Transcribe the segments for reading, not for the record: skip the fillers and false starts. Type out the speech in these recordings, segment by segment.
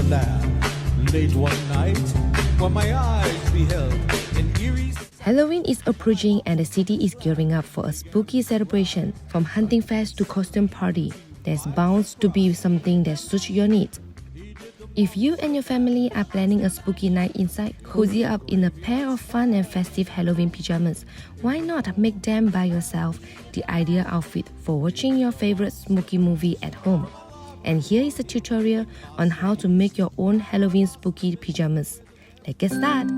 wonderland. Late one night, when my eyes beheld an eerie... Halloween is approaching and the city is gearing up for a spooky celebration. From hunting fest to costume party, there's bound to be something that suits your needs. If you and your family are planning a spooky night inside, cozy up in a pair of fun and festive Halloween pyjamas. Why not make them by yourself the ideal outfit for watching your favorite spooky movie at home? And here is a tutorial on how to make your own Halloween spooky pyjamas. Let's get started!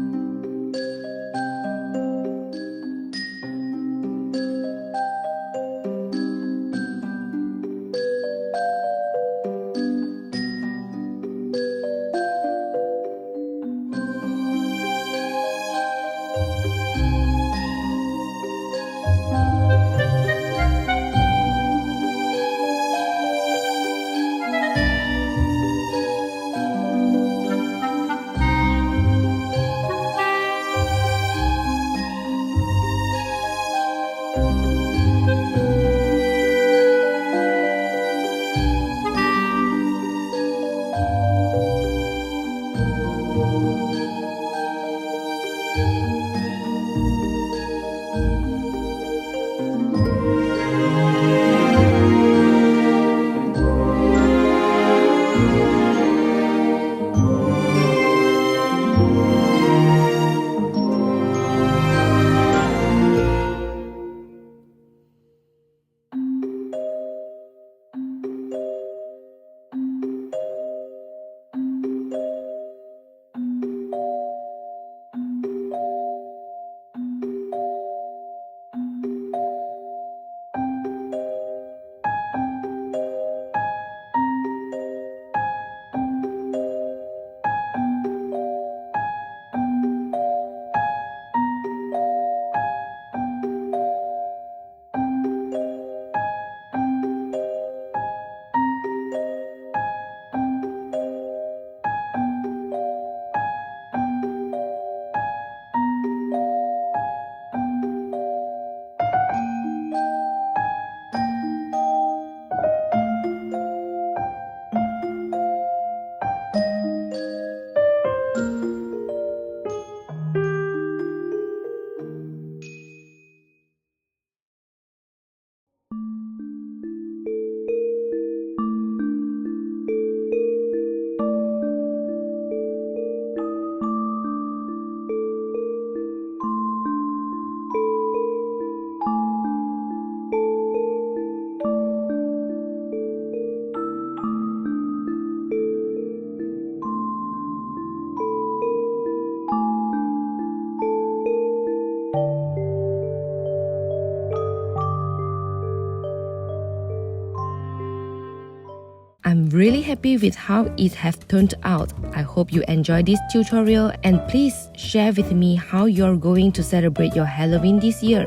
I'm really happy with how it has turned out. I hope you enjoyed this tutorial and please share with me how you're going to celebrate your Halloween this year.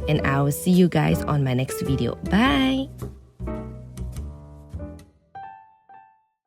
And I will see you guys on my next video. Bye!